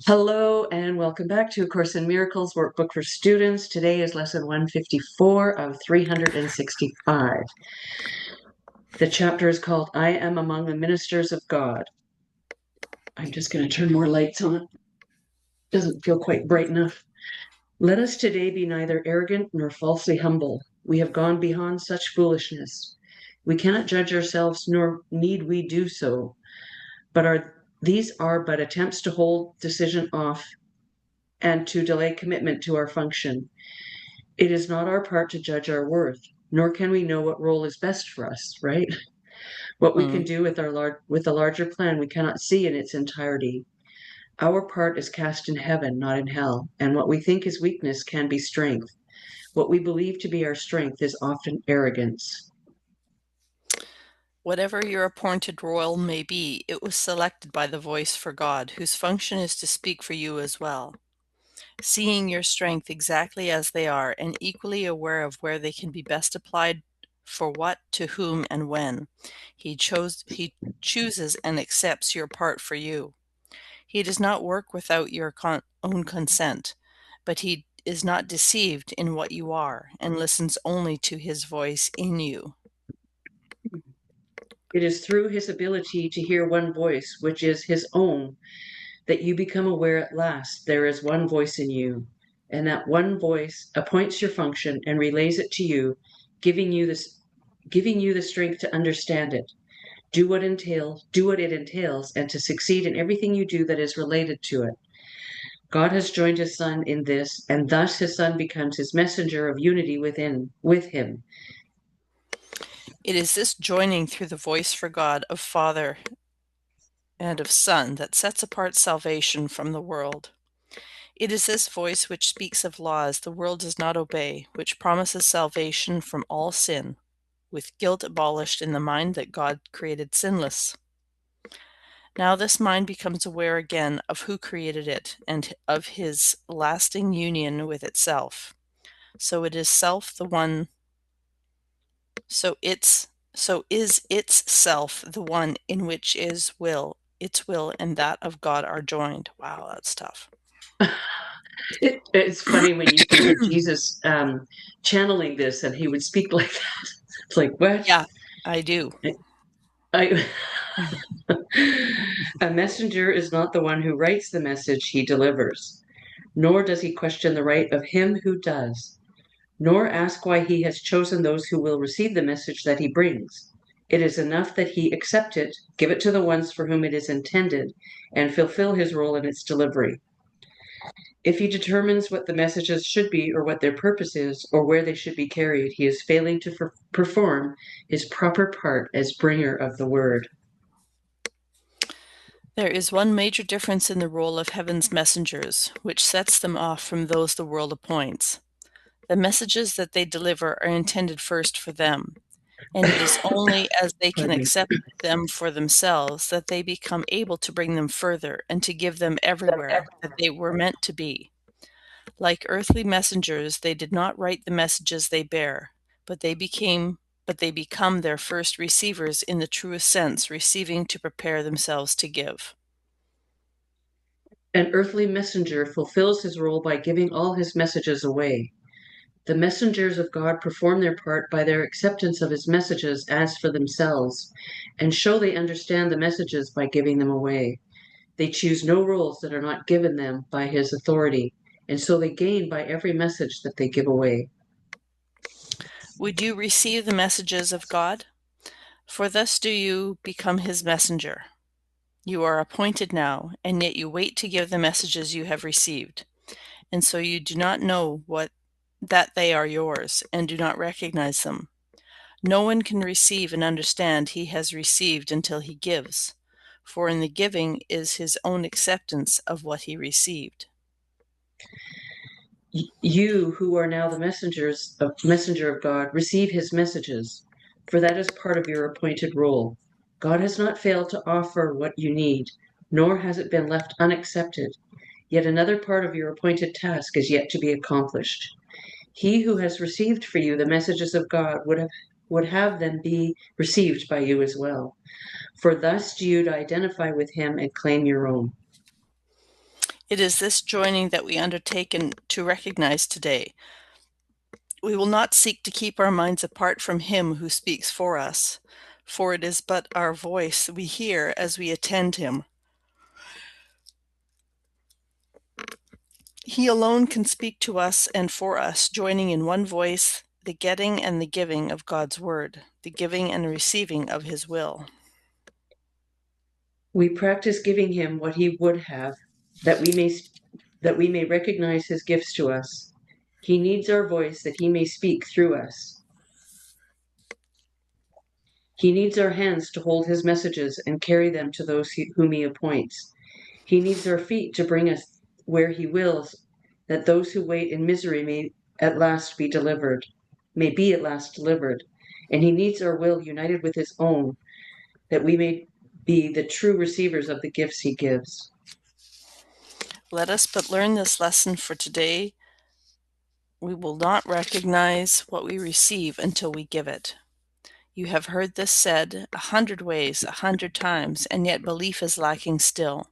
Hello and welcome back to A Course in Miracles Workbook for Students. Today is lesson 154 of 365. The chapter is called I Am Among the Ministers of God. I'm just going to turn more lights on. Doesn't feel quite bright enough. Let us today be neither arrogant nor falsely humble. We have gone beyond such foolishness. We cannot judge ourselves, nor need we do so. These are but attempts to hold decision off and to delay commitment to our function. It is not our part to judge our worth, nor can we know what role is best for us, right? What we can do with the larger plan we cannot see in its entirety. Our part is cast in heaven, not in hell, and what we think is weakness can be strength. What we believe to be our strength is often arrogance. Whatever your appointed role may be, it was selected by the voice for God, whose function is to speak for you as well. Seeing your strength exactly as they are, and equally aware of where they can be best applied for what, to whom, and when, he chooses and accepts your part for you. He does not work without your own consent, but he is not deceived in what you are, and listens only to his voice in you. It is through his ability to hear one voice, which is his own, that you become aware at last there is one voice in you, and that one voice appoints your function and relays it to you, giving you the strength to understand it, do what it entails, and to succeed in everything you do that is related to it. God has joined his Son in this, and thus his Son becomes his messenger of unity with him. It is this joining through the voice for God of Father and of Son that sets apart salvation from the world. It is this voice which speaks of laws the world does not obey, which promises salvation from all sin, with guilt abolished in the mind that God created sinless. Now this mind becomes aware again of who created it and of his lasting union with itself. So it is self the one so is its self the one in which its will and that of God are joined. Wow, that's tough. It's funny when you think of Jesus channeling this, and he would speak like that. It's like, what? Yeah, I do. I, a messenger is not the one who writes the message he delivers, nor does he question the right of him who does, nor ask why he has chosen those who will receive the message that he brings. It is enough that he accept it, give it to the ones for whom it is intended, and fulfill his role in its delivery. If he determines what the messages should be, or what their purpose is, or where they should be carried, he is failing to perform his proper part as bringer of the word. There is one major difference in the role of heaven's messengers, which sets them off from those the world appoints. The messages that they deliver are intended first for them, and it is only as they can Pardon me. accept them for themselves that they become able to bring them further and to give them everywhere that they were meant to be. Like earthly messengers, they did not write the messages they bear, but they become their first receivers in the truest sense, receiving to prepare themselves to give. An earthly messenger fulfills his role by giving all his messages away. The messengers of God perform their part by their acceptance of his messages as for themselves, and show they understand the messages by giving them away. They choose no roles that are not given them by his authority, and so they gain by every message that they give away. Would you receive the messages of God? For thus do you become his messenger. You are appointed now, and yet you wait to give the messages you have received. And so you do not know that they are yours, and do not recognize them. No one can receive and understand he has received until he gives, for in the giving is his own acceptance of what he received. You who are now the messenger of God, receive his messages, for that is part of your appointed role. God has not failed to offer what you need, nor has it been left unaccepted. Yet another part of your appointed task is yet to be accomplished. He who has received for you the messages of God would have them be received by you as well. For thus do you identify with him and claim your own. It is this joining that we undertake to recognize today. We will not seek to keep our minds apart from Him who speaks for us, for it is but our voice we hear as we attend Him. He alone can speak to us and for us, joining in one voice the getting and the giving of God's word, the giving and receiving of His will. We practice giving him what he would have, that we may recognize his gifts to us. He needs our voice that he may speak through us. He needs our hands to hold his messages and carry them to those whom he appoints. He needs our feet to bring us where he wills, that those who wait in misery may at last be delivered. And he needs our will united with his own, that we may be the true receivers of the gifts he gives. Let us but learn this lesson for today. We will not recognize what we receive until we give it. You have heard this said 100 ways, 100 times, and yet belief is lacking still.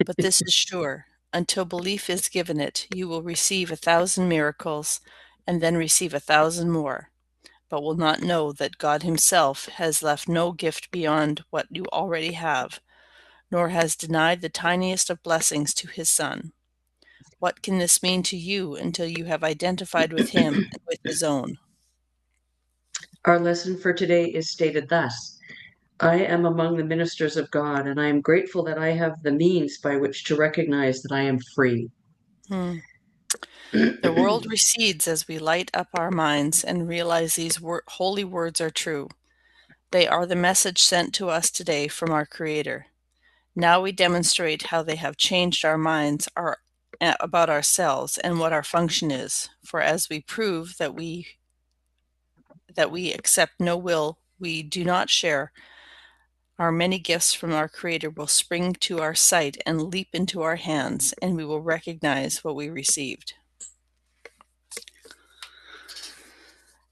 But this is sure, until belief is given it, you will receive 1,000 miracles, and then receive 1,000 more, but will not know that God Himself has left no gift beyond what you already have, nor has denied the tiniest of blessings to His Son. What can this mean to you until you have identified with Him and with His own? Our lesson for today is stated thus: I am among the ministers of God, and I am grateful that I have the means by which to recognize that I am free. Hmm. The world recedes as we light up our minds and realize these holy words are true. They are the message sent to us today from our Creator. Now we demonstrate how they have changed our minds about ourselves and what our function is. For as we prove that we accept no will we do not share, our many gifts from our Creator will spring to our sight and leap into our hands, and we will recognize what we received.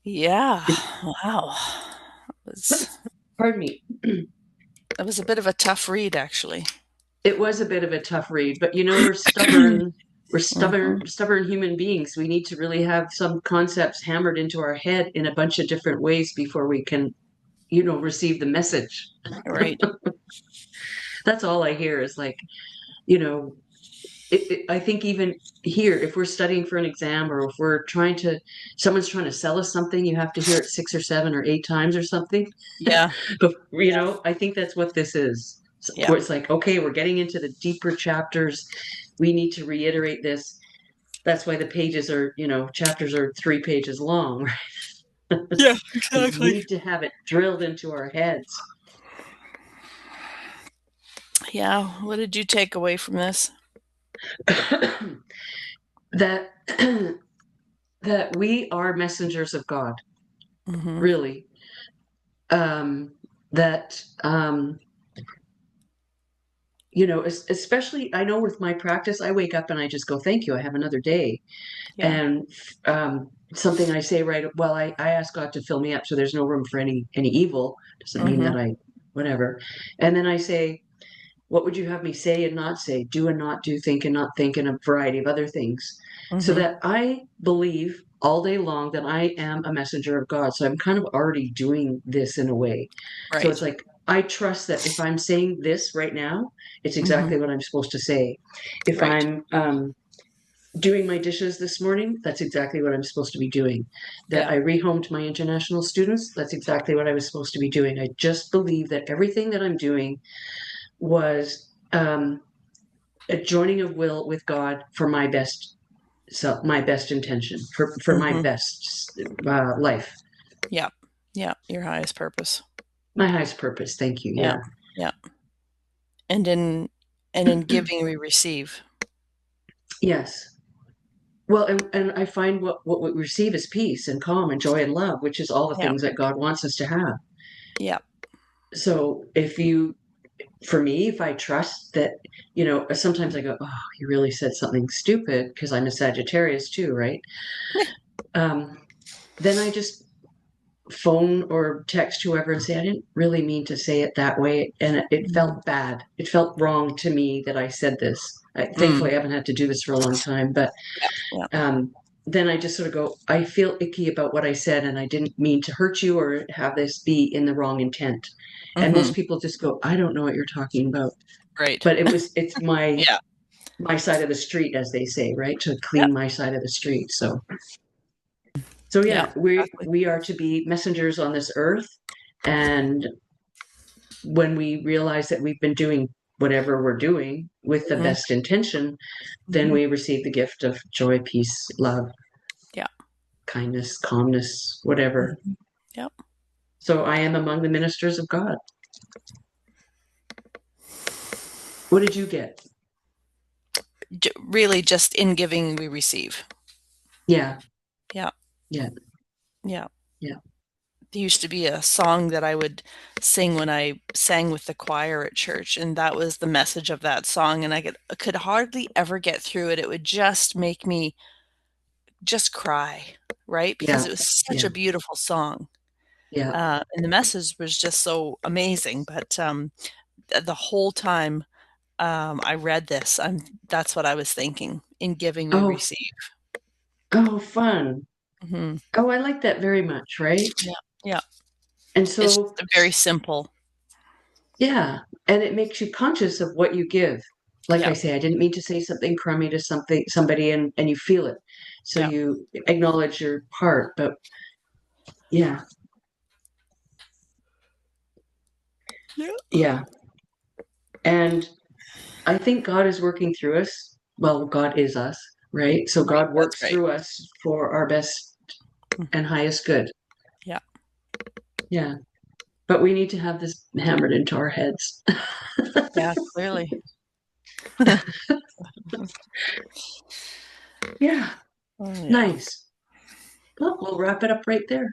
Yeah, wow. Pardon me. It was a bit of a tough read, actually. It was a bit of a tough read, but we're stubborn. We're Mhm. stubborn human beings. We need to really have some concepts hammered into our head in a bunch of different ways before we can, receive the message. Right. That's all I hear is like, I think even here, if we're studying for an exam or if someone's trying to sell us something, you have to hear it 6 or 7 or 8 times or something. Yeah. But, I think that's what this is. Yeah. Where it's like, okay, we're getting into the deeper chapters. We need to reiterate this. That's why the chapters are 3 pages long. Right? Yeah, We exactly. need to have it drilled into our heads. Yeah. What did you take away from this? that that we are messengers of God, Mm-hmm. really. That especially I know with my practice, I wake up and I just go, thank you, I have another day. Yeah. And something I say, right, well, I ask God to fill me up so there's no room for any evil. Doesn't mean Mm-hmm. that I whatever. And then I say, what would you have me say and not say, do and not do, think and not think, and a variety of other things, so Mm-hmm. that I believe all day long that I am a messenger of God. So I'm kind of already doing this in a way. So it's Right. like, I trust that if I'm saying this right now, it's Mm-hmm. exactly what I'm supposed to say. If Right. I'm doing my dishes this morning, that's exactly what I'm supposed to be doing. That Yeah. I rehomed my international students, that's exactly what I was supposed to be doing. I just believe that everything that I'm doing was a joining of will with God for my best my best intention, for my Mm-hmm. best life, Yeah. Yeah. Your highest purpose. my highest purpose. Thank you. Yeah. Yeah. Yeah. And in giving we receive. Yes. Well, and I find what we receive is peace and calm and joy and love, which is all the Yeah. things that God wants us to have. Yeah. So for me, if I trust that, sometimes I go, oh, you really said something stupid, because I'm a Sagittarius too, right? Yeah. Um, then I just phone or text whoever and say, I didn't really mean to say it that way. And it felt bad. It felt wrong to me that I said this. Thankfully, I haven't had to do this for a long time, but Yeah. Yeah. then I just sort of go, I feel icky about what I said, and I didn't mean to hurt you or have this be in the wrong intent. And most people just go, I don't know what you're talking about. Right. But it's my Yeah. side of the street, as they say, right? To Yep. clean my side of the street. So Yeah. yeah, Exactly. we are to be messengers on this earth. And when we realize that we've been doing whatever we're doing with the Mhm. best intention, then Mhm. we receive the gift of joy, peace, love, Yeah. kindness, calmness, whatever. Mhm. Yep. So I am among the ministers of God. What did you get? Really, just in giving, we receive. Yeah, Yeah. yeah, Yeah. yeah. There used to be a song that I would sing when I sang with the choir at church, and that was the message of that song, and I could hardly ever get through it. It would just make me just cry, right? Because Yeah, it was such yeah, a beautiful song, yeah. and the message was just so amazing, but, the whole time, I read this, that's what I was thinking. In giving, we Oh, receive. oh, fun. Mhm. Oh, I like that very much, right? Yeah. Yeah. And It's so, just very simple. yeah, and it makes you conscious of what you give. Like Yeah. I say, I didn't mean to say something crummy to somebody, and you feel it. So Yeah. you acknowledge your part, but yeah, Yeah. yeah. And I think God is working through us. Well, God is us, right? So Right, God that's works right. through us for our best Mhm. and highest good. Yeah. Yeah. But we need to have this hammered into our heads. Yeah, clearly. Yeah. Oh, yeah. Nice. Well, we'll wrap it up right there.